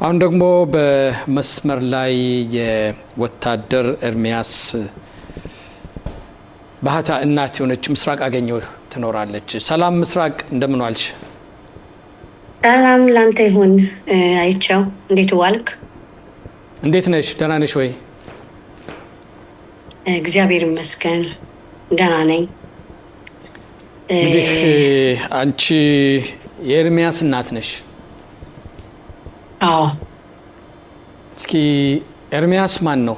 አሁን ደግሞ በመስመር ላይ የወታደር ኤርሚያስ ባህታ እናት የሆነች ምስራቅ አገኘው ትኖራለች። ሰላም ምስራቅ፣ እንደምን ዋልሽ? ሰላም ላንተ ይሁን አይቻው፣ እንዴት ዋልክ? እንዴት ነሽ? ደህና ነሽ ወይ? እግዚአብሔር ይመስገን ደህና ነኝ። እንግዲህ አንቺ የኤርሚያስ እናት ነሽ። አዎ። እስኪ ኤርሚያስ ማን ነው?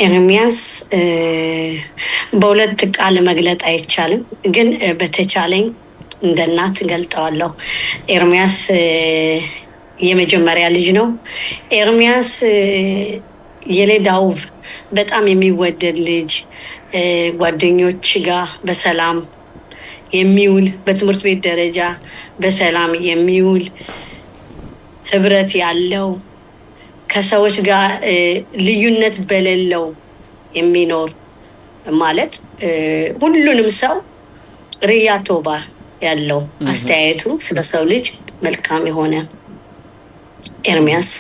ኤርሚያስ በሁለት ቃል መግለጥ አይቻልም፣ ግን በተቻለኝ እንደ እናት ገልጠዋለሁ። ኤርሚያስ የመጀመሪያ ልጅ ነው። ኤርሚያስ የሌዳውብ በጣም የሚወደድ ልጅ፣ ጓደኞች ጋር በሰላም የሚውል፣ በትምህርት ቤት ደረጃ በሰላም የሚውል፣ ህብረት ያለው፣ ከሰዎች ጋር ልዩነት በሌለው የሚኖር ማለት ሁሉንም ሰው ርያ ቶባ ያለው አስተያየቱ ስለ ሰው ልጅ መልካም የሆነ ኤርሚያስ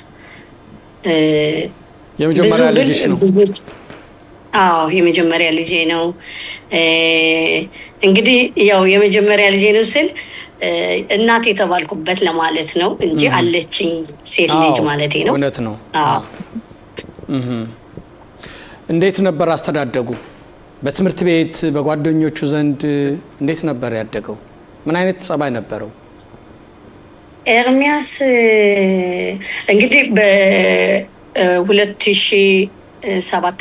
የመጀመሪያ ልጅሽ ነው? አዎ የመጀመሪያ ልጄ ነው። እንግዲህ ያው የመጀመሪያ ልጄ ነው ስል እናት የተባልኩበት ለማለት ነው እንጂ አለችኝ ሴት ልጅ ማለቴ ነው። እውነት ነው። እንዴት ነበር አስተዳደጉ? በትምህርት ቤት በጓደኞቹ ዘንድ እንዴት ነበር ያደገው? ምን አይነት ጸባይ ነበረው? ኤርሚያስ እንግዲህ በ2007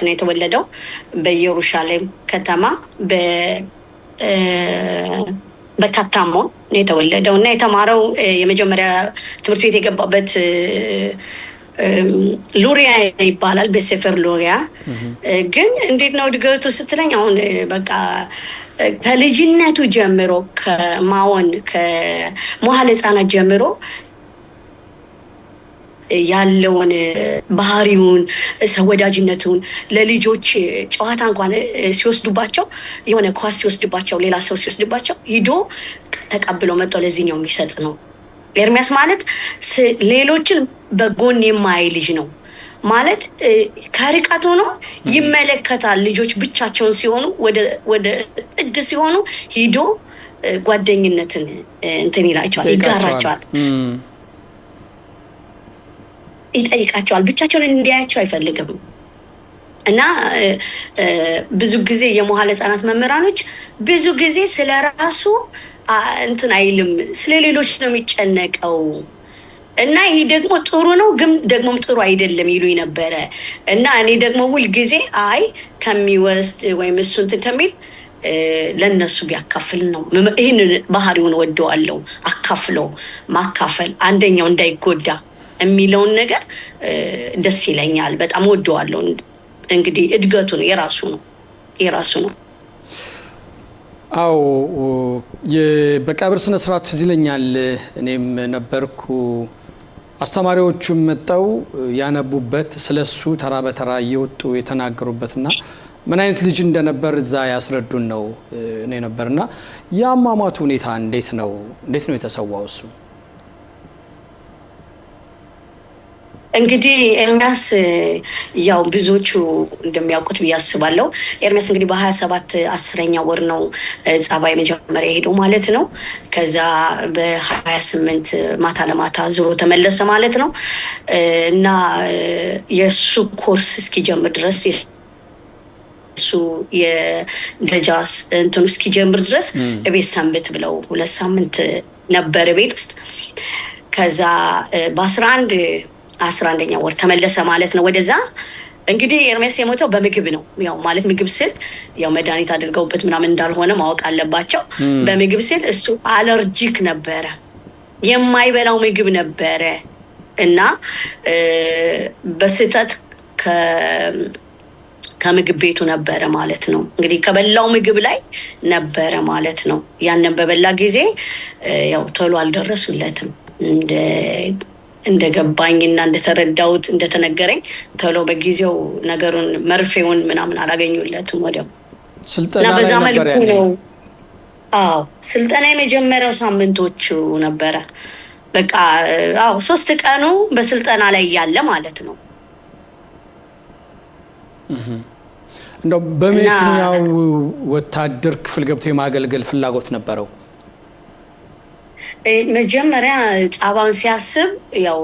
ነው የተወለደው በኢየሩሳሌም ከተማ በካታሞን ነው የተወለደው እና የተማረው የመጀመሪያ ትምህርት ቤት የገባበት ሉሪያ ይባላል፣ በሴፈር ሉሪያ። ግን እንዴት ነው እድገቱ ስትለኝ አሁን በቃ ከልጅነቱ ጀምሮ ከማወን ከመዋዕለ ሕፃናት ጀምሮ ያለውን ባህሪውን፣ ሰው ወዳጅነቱን፣ ለልጆች ጨዋታ እንኳን ሲወስዱባቸው የሆነ ኳስ ሲወስድባቸው ሌላ ሰው ሲወስድባቸው ሂዶ ተቀብሎ መጥቶ ለዚህኛው የሚሰጥ ነው። ኤርሚያስ ማለት ሌሎችን በጎን የማያይ ልጅ ነው ማለት ከርቀት ሆኖ ይመለከታል። ልጆች ብቻቸውን ሲሆኑ ወደ ጥግ ሲሆኑ ሂዶ ጓደኝነትን እንትን ይላቸዋል፣ ይጋራቸዋል፣ ይጠይቃቸዋል። ብቻቸውን እንዲያያቸው አይፈልግም። እና ብዙ ጊዜ የመዋዕለ ሕፃናት መምህራኖች ብዙ ጊዜ ስለ ራሱ እንትን አይልም፣ ስለ ሌሎች ነው የሚጨነቀው። እና ይህ ደግሞ ጥሩ ነው ግን ደግሞም ጥሩ አይደለም ይሉኝ ነበረ። እና እኔ ደግሞ ሁል ጊዜ አይ ከሚወስድ ወይም እሱ እንትን ከሚል ለነሱ ቢያካፍል ነው። ይህን ባህሪውን ወደዋለሁ። አካፍሎ ማካፈል፣ አንደኛው እንዳይጎዳ የሚለውን ነገር ደስ ይለኛል። በጣም ወደዋለሁ። እንግዲህ እድገቱ ነው የራሱ ነው። አዎ በቀብር ስነ ስርዓቱ ትዝ ይለኛል። እኔም ነበርኩ። አስተማሪዎቹም መጣው ያነቡበት ስለሱ ተራ በተራ እየወጡ የተናገሩበትና ምን አይነት ልጅ እንደነበር እዛ ያስረዱን ነው እኔ ነበርና የአሟሟቱ ሁኔታ እንዴት ነው የተሰዋው እሱ? እንግዲህ ኤርሚያስ ያው ብዙዎቹ እንደሚያውቁት ብዬ አስባለሁ። ኤርሚያስ እንግዲህ በ27 10ኛ ወር ነው ጸባይ መጀመሪያ ሄደው ማለት ነው። ከዛ በ28 ማታ ለማታ ዞሮ ተመለሰ ማለት ነው። እና የእሱ ኮርስ እስኪጀምር ድረስ እሱ የደረጃ እንትኑ እስኪጀምር ድረስ ቤት ሰንብት ብለው 2 ሳምንት ነበር ቤት ውስጥ። ከዛ በ11ኛ ወር ተመለሰ ማለት ነው ወደዛ። እንግዲህ ኤርሚያስ የሞተው በምግብ ነው። ያው ማለት ምግብ ስል ያው መድኃኒት አድርገውበት ምናምን እንዳልሆነ ማወቅ አለባቸው። በምግብ ስል እሱ አለርጂክ ነበረ፣ የማይበላው ምግብ ነበረ እና በስህተት ከምግብ ቤቱ ነበረ ማለት ነው። እንግዲህ ከበላው ምግብ ላይ ነበረ ማለት ነው። ያንን በበላ ጊዜ ያው ቶሎ አልደረሱለትም። እንደገባኝና እንደተረዳሁት እንደተነገረኝ ቶሎ በጊዜው ነገሩን መርፌውን ምናምን አላገኙለትም ወዲያው። ስልጠና በዛ መልኩ ነው። አዎ ስልጠና የመጀመሪያው ሳምንቶቹ ነበረ በቃ አዎ 3 ቀኑ በስልጠና ላይ ያለ ማለት ነው። እንደው በየትኛው ወታደር ክፍል ገብቶ የማገልገል ፍላጎት ነበረው? መጀመሪያ ጻባውን ሲያስብ ያው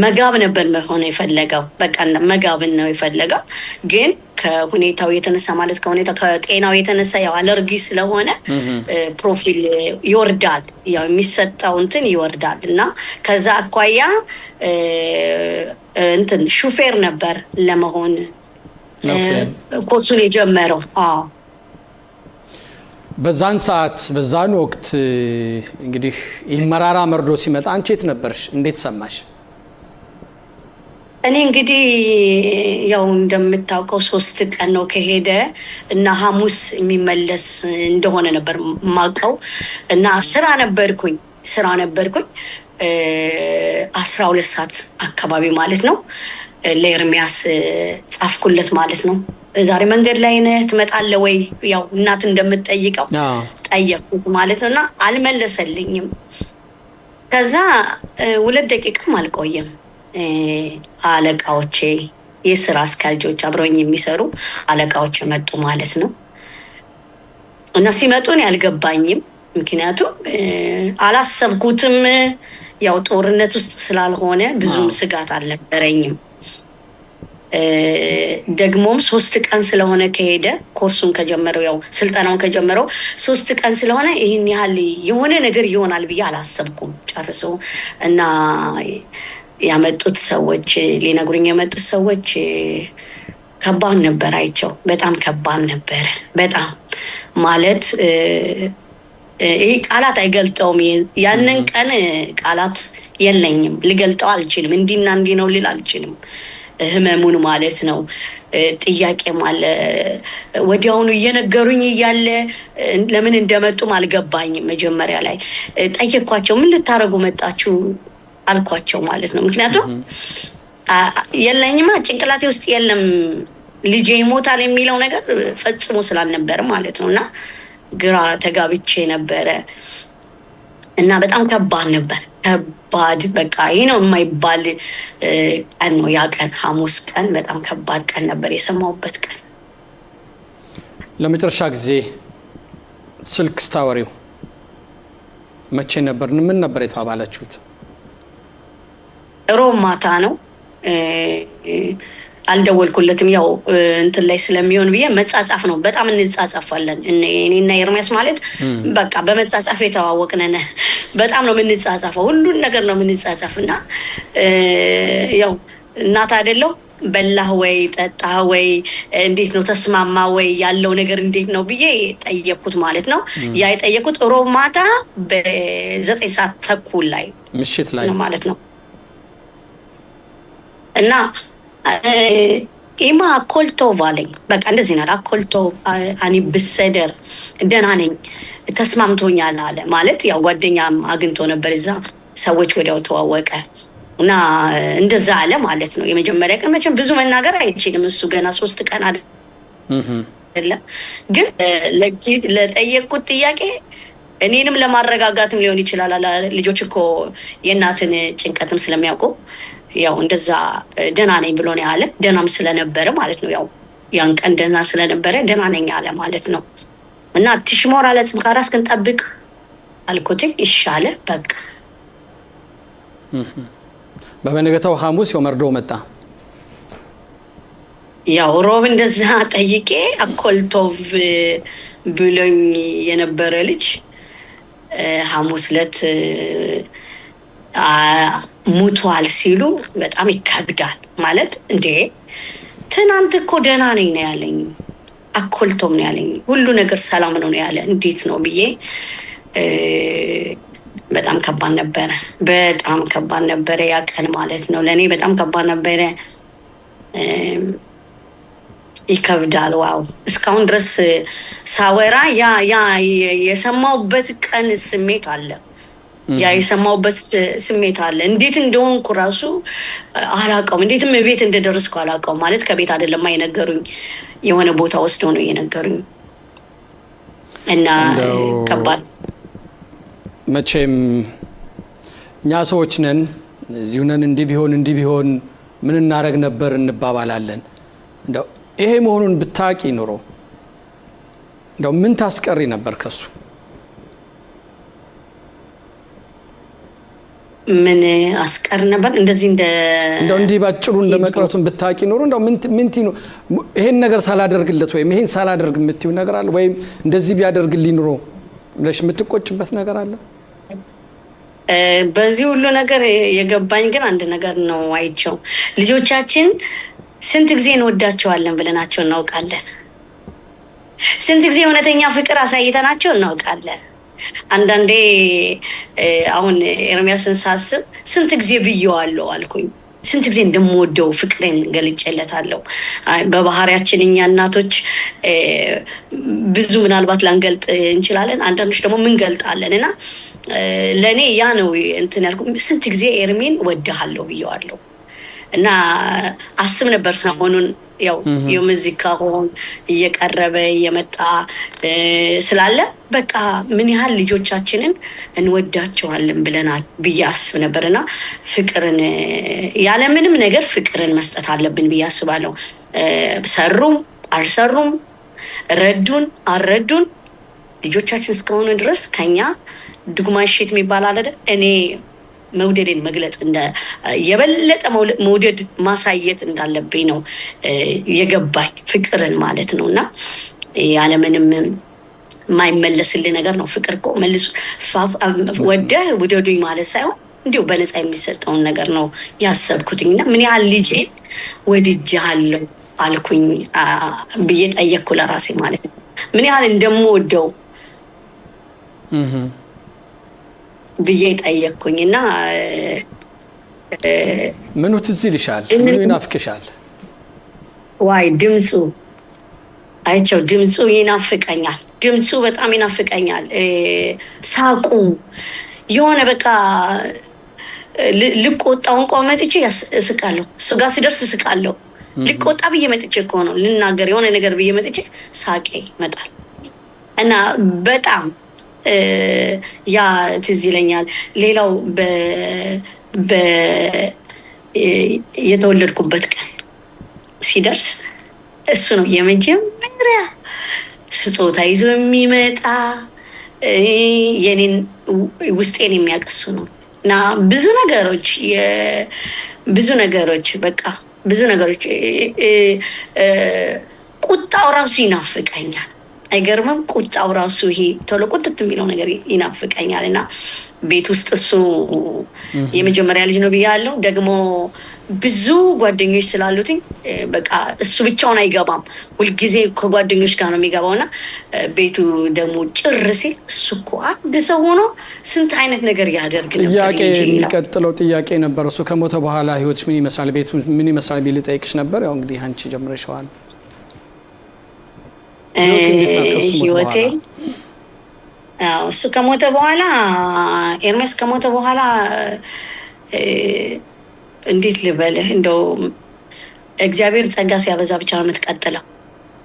መጋብ ነበር መሆን የፈለገው። በቃ መጋብን ነው የፈለገው። ግን ከሁኔታው የተነሳ ማለት ከጤናው የተነሳ ያው አለርጂ ስለሆነ ፕሮፊል ይወርዳል፣ ያው የሚሰጠው እንትን ይወርዳል እና ከዛ አኳያ እንትን ሹፌር ነበር ለመሆን ኮርሱን የጀመረው። በዛን ሰዓት በዛን ወቅት እንግዲህ ይህ መራራ መርዶ ሲመጣ አንቺ የት ነበርሽ? እንዴት ሰማሽ? እኔ እንግዲህ ያው እንደምታውቀው 3 ቀን ነው ከሄደ እና ሐሙስ የሚመለስ እንደሆነ ነበር ማውቀው እና ስራ ነበርኩኝ 12 ሰዓት አካባቢ ማለት ነው። ለኤርሚያስ ጻፍኩለት ማለት ነው። ዛሬ መንገድ ላይ ነህ ትመጣለህ ወይ? ያው እናት እንደምትጠይቀው ጠየቅኩት ማለት ነው እና አልመለሰልኝም። ከዛ 2 ደቂቃም አልቆየም አለቃዎቼ፣ የስራ አስኪያጆች አብረውኝ የሚሰሩ አለቃዎች መጡ ማለት ነው እና ሲመጡ እኔ አልገባኝም። ምክንያቱም አላሰብኩትም። ያው ጦርነት ውስጥ ስላልሆነ ብዙም ስጋት አልነበረኝም። ደግሞም 3 ቀን ስለሆነ ከሄደ ኮርሱን ከጀመረው ያው ስልጠናውን ከጀመረው 3 ቀን ስለሆነ ይህን ያህል የሆነ ነገር ይሆናል ብዬ አላሰብኩም ጨርሶ። እና ያመጡት ሰዎች ሊነግሩኝ የመጡት ሰዎች ከባድ ነበር። አይቸው በጣም ከባድ ነበረ። በጣም ማለት ይህ ቃላት አይገልጠውም። ያንን ቀን ቃላት የለኝም፣ ልገልጠው አልችልም። እንዲና እንዲህ ነው ልል አልችልም። ህመሙን ማለት ነው። ጥያቄም አለ። ወዲያውኑ እየነገሩኝ እያለ ለምን እንደመጡም አልገባኝም። መጀመሪያ ላይ ጠየኳቸው፣ ምን ልታረጉ መጣችሁ አልኳቸው ማለት ነው። ምክንያቱም የለኝማ ጭንቅላቴ ውስጥ የለም ልጄ ይሞታል የሚለው ነገር ፈጽሞ ስላልነበር ማለት ነው። እና ግራ ተጋብቼ ነበረ እና በጣም ከባድ ነበር። ከባድ በቃ ይህ ነው የማይባል ቀን ነው ያ ቀን። ሐሙስ ቀን በጣም ከባድ ቀን ነበር፣ የሰማሁበት ቀን። ለመጨረሻ ጊዜ ስልክ ስታወሪው መቼ ነበር? ምን ነበር የተባባላችሁት? ሮብ ማታ ነው። አልደወልኩለትም፣ ያው እንትን ላይ ስለሚሆን ብዬ መጻጻፍ ነው። በጣም እንጻጻፋለን እኔና ኤርሚያስ ማለት በቃ በመጻጻፍ የተዋወቅነን። በጣም ነው የምንጻጻፈው፣ ሁሉን ነገር ነው የምንጻጻፍ። እና ያው እናት አይደለሁ በላህ ወይ ጠጣህ ወይ እንዴት ነው ተስማማ ወይ ያለው ነገር እንዴት ነው ብዬ ጠየቅኩት ማለት ነው። ያ የጠየቅኩት ሮብ ማታ በ9 ሰዓት ተኩል ላይ ምሽት ላይ ማለት ነው። እና ኢማ ኮልቶቭ አለኝ። በቃ እንደዚህ ነው ኮልቶቭ አኒ ብሰደር ደህና ነኝ ተስማምቶኛል አለ ማለት ያው ጓደኛም አግኝቶ ነበር እዛ፣ ሰዎች ወዲያው ተዋወቀ እና እንደዛ አለ ማለት ነው። የመጀመሪያ ቀን መቼም ብዙ መናገር አይችልም እሱ ገና 3 ቀን አይደለም። ግን ለጠየቅኩት ጥያቄ እኔንም ለማረጋጋትም ሊሆን ይችላል። ልጆች እኮ የእናትን ጭንቀትም ስለሚያውቁ ያው እንደዛ ደህና ነኝ ብሎ ነው ያለ። ደህናም ስለነበረ ማለት ነው ያው ያን ቀን ደህና ስለነበረ ደህና ነኝ አለ ማለት ነው። እና ትሽሞር አለ ጽምካራ እስክንጠብቅ አልኩት። ይሻለ በቃ በበነገታው ሐሙስ የመርዶ መጣ። ያው ሮብ እንደዛ ጠይቄ አኮልቶቭ ብሎኝ የነበረ ልጅ ሐሙስ ዕለት ሙቷል ሲሉ በጣም ይከብዳል። ማለት እንዴ ትናንት እኮ ደህና ነኝ ነው ያለኝ፣ አኮልቶም ነው ያለኝ፣ ሁሉ ነገር ሰላም ነው ያለ። እንዴት ነው ብዬ በጣም ከባድ ነበረ። በጣም ከባድ ነበረ ያ ቀን ማለት ነው። ለእኔ በጣም ከባድ ነበረ። ይከብዳል። ዋው እስካሁን ድረስ ሳወራ ያ የሰማሁበት ቀን ስሜት አለ። ያ የሰማሁበት ስሜት አለ። እንዴት እንደሆንኩ ራሱ አላውቀውም። እንዴትም ቤት እንደደረስኩ አላውቀውም። ማለት ከቤት አይደለም የነገሩኝ፣ የሆነ ቦታ ወስደው ነው የነገሩኝ። እና ከባድ መቼም እኛ ሰዎች ነን፣ እዚሁ ነን፣ እንዲህ ቢሆን ምን እናረግ ነበር እንባባላለን። እንደው ይሄ መሆኑን ብታቂ ኑሮ እንደው ምን ታስቀሪ ነበር ከሱ? ምን አስቀር ነበር? እንደዚህ እንደው እንዲህ ባጭሩ እንደመቅረቱን ብታቂ ኑሮ እንደው ምን ነው ይሄን ነገር ሳላደርግለት ወይም ይሄን ሳላደርግ የምትይው ነገር አለ ወይም እንደዚህ ቢያደርግልኝ ኑሮ ብለሽ የምትቆጭበት ነገር አለ? በዚህ ሁሉ ነገር የገባኝ ግን አንድ ነገር ነው አይቸው። ልጆቻችን ስንት ጊዜ እንወዳቸዋለን ብለናቸው እናውቃለን? ስንት ጊዜ እውነተኛ ፍቅር አሳይተናቸው እናውቃለን? አንዳንዴ አሁን ኤርሚያስን ሳስብ ስንት ጊዜ ብየዋለሁ አልኩኝ። ስንት ጊዜ እንደምወደው ፍቅሬን ገልጬለታለሁ። በባህሪያችን እኛ እናቶች ብዙ ምናልባት ላንገልጥ እንችላለን፣ አንዳንዶች ደግሞ ምን ገልጣለን። እና ለእኔ ያ ነው እንትን ያልኩ። ስንት ጊዜ ኤርሚን ወድሃለሁ ብየዋለሁ። እና አስብ ነበር ሰሞኑን ያው የሙዚቃ ሆን እየቀረበ እየመጣ ስላለ በቃ ምን ያህል ልጆቻችንን እንወዳቸዋለን ብለናል ብዬ አስብ ነበርና ፍቅርን ያለምንም ነገር ፍቅርን መስጠት አለብን ብዬ አስባለሁ። ሰሩም አልሰሩም፣ ረዱን አልረዱን ልጆቻችን እስከሆኑ ድረስ ከኛ ድግማሽት የሚባል አለ አይደል? እኔ መውደድን መግለጽ የበለጠ መውደድ ማሳየት እንዳለብኝ ነው የገባኝ። ፍቅርን ማለት ነው እና ያለምንም የማይመለስልህ ነገር ነው። ፍቅር እኮ መልሱ ወደህ ውደዱኝ ማለት ሳይሆን እንዲሁ በነፃ የሚሰጠውን ነገር ነው ያሰብኩትኝ። እና ምን ያህል ልጄን ወድጄሃለሁ አልኩኝ ብዬ ጠየቅኩ ለራሴ ማለት ነው። ምን ያህል እንደምወደው ብዬ ጠየቅኩኝ። እና ምኑ ትዝ ይልሻል? ምኑ ይናፍቅሻል? ዋይ ድምፁ አይቸው ድምፁ ይናፍቀኛል። ድምፁ በጣም ይናፍቀኛል። ሳቁ የሆነ በቃ ልቆጣውን እንኳን መጥቼ እስቃለሁ። እሱ ጋር ስደርስ እስቃለሁ። ልቆጣ ብዬ መጥቼ እኮ ነው ልናገር የሆነ ነገር ብዬ መጥቼ ሳቄ ይመጣል። እና በጣም ያ ትዝ ይለኛል። ሌላው የተወለድኩበት ቀን ሲደርስ እሱ ነው የመጀመሪያ ስጦታ ይዞ የሚመጣ የኔን ውስጤን የሚያቀሱ ነው። እና ብዙ ነገሮች በቃ ብዙ ነገሮች ቁጣው ራሱ ይናፍቀኛል። አይገርምም? ቁጣው ራሱ ይሄ ቶሎ ቁጥት የሚለው ነገር ይናፍቀኛል። እና ቤት ውስጥ እሱ የመጀመሪያ ልጅ ነው ብያለሁ። ደግሞ ብዙ ጓደኞች ስላሉትኝ በቃ እሱ ብቻውን አይገባም፣ ሁልጊዜ ከጓደኞች ጋር ነው የሚገባው። እና ቤቱ ደግሞ ጭር ሲል እሱ እኮ አንድ ሰው ሆኖ ስንት አይነት ነገር ያደርግ ነበር። የሚቀጥለው ጥያቄ ነበር እሱ ከሞተ በኋላ ህይወትሽ ምን ይመስላል፣ ቤቱ ምን ይመስላል ቢል ጠይቅሽ ነበር። ያው እንግዲህ አንቺ ጀምረሽዋል። ህይወቴ እሱ ከሞተ በኋላ ኤርሚያስ ከሞተ በኋላ እንዴት ልበልህ፣ እንደው እግዚአብሔር ጸጋ ሲያበዛ ብቻ ነው የምትቀጥለው።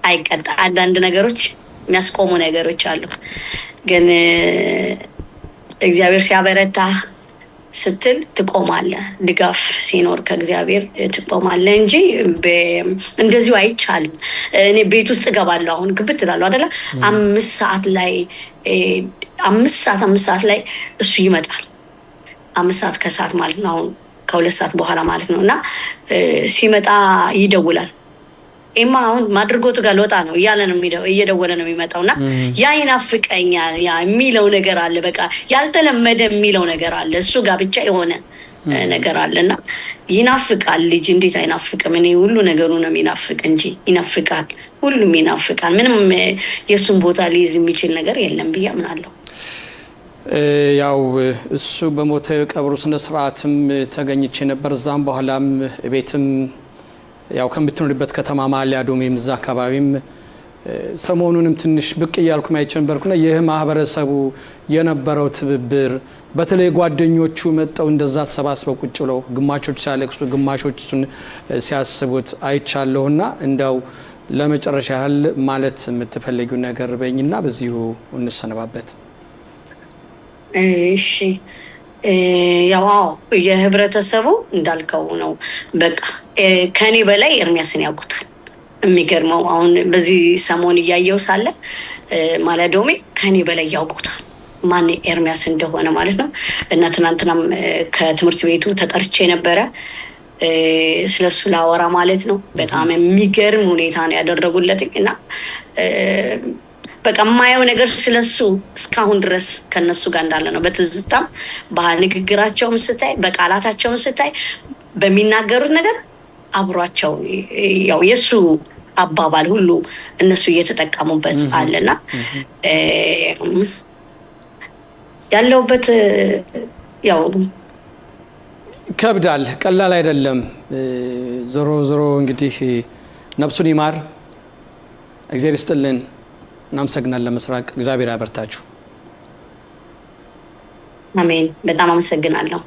አይቀጣ አንዳንድ ነገሮች የሚያስቆሙ ነገሮች አሉ፣ ግን እግዚአብሔር ሲያበረታ ስትል ትቆማለህ። ድጋፍ ሲኖር ከእግዚአብሔር ትቆማለህ እንጂ እንደዚሁ አይቻልም። እኔ ቤት ውስጥ እገባለሁ፣ አሁን ግብት እላለሁ አይደለ? 5 ሰዓት ላይ እሱ ይመጣል። 5 ሰዓት ከሰዓት ማለት ነው፣ አሁን ከ2 ሰዓት በኋላ ማለት ነው። እና ሲመጣ ይደውላል። ኤማ አሁን ማድርጎቱ ጋር ልወጣ ነው እያለ ነው እየደወለ ነው የሚመጣው። እና ያ ይናፍቀኛል። ያ የሚለው ነገር አለ፣ በቃ ያልተለመደ የሚለው ነገር አለ። እሱ ጋር ብቻ የሆነ ነገር አለ እና ይናፍቃል። ልጅ እንዴት አይናፍቅም? እኔ ሁሉ ነገሩ ነው የሚናፍቅ እንጂ ይናፍቃል። ሁሉም ይናፍቃል። ምንም የእሱን ቦታ ሊይዝ የሚችል ነገር የለም ብዬ አምናለሁ። ያው እሱ በሞተ ቀብሩ ስነ ስርዓትም ተገኝቼ ነበር። እዛም በኋላም ቤትም ያው ከምትኖርበት ከተማ ማሊያ ዶሜም እዛ አካባቢም ሰሞኑንም ትንሽ ብቅ እያልኩ ማይቼ ነበርኩና ይህ ማህበረሰቡ የነበረው ትብብር በተለይ ጓደኞቹ መጣው እንደዛ ተሰባስበው ቁጭ ብለው ግማሾች ሲያለቅሱ ግማሾች እሱን ሲያስቡት አይቻለሁና እንደው ለመጨረሻ ያህል ማለት የምትፈልጊው ነገር በእኝና በዚሁ እንሰነባበት። እሺ ያው የህብረተሰቡ እንዳልከው ነው። በቃ ከኔ በላይ ኤርሚያስን ያውቁታል። የሚገርመው አሁን በዚህ ሰሞን እያየው ሳለ ማለዶሜ ከኔ በላይ ያውቁታል ማን ኤርሚያስ እንደሆነ ማለት ነው። እና ትናንትናም ከትምህርት ቤቱ ተቀርቼ ነበረ ስለሱ ላወራ ማለት ነው። በጣም የሚገርም ሁኔታ ነው ያደረጉለት እና በቃ የማየው ነገር ስለሱ እስካሁን ድረስ ከነሱ ጋር እንዳለ ነው። በትዝታም በንግግራቸውም ስታይ፣ በቃላታቸውም ስታይ፣ በሚናገሩት ነገር አብሯቸው ያው የሱ አባባል ሁሉ እነሱ እየተጠቀሙበት አለና ያለውበት ያው ከብዳል፣ ቀላል አይደለም። ዞሮ ዞሮ እንግዲህ ነፍሱን ይማር፣ እግዚአብሔር ይስጥልን። እናመሰግናለን ምስራቅ፣ እግዚአብሔር ያበርታችሁ። አሜን። በጣም አመሰግናለሁ።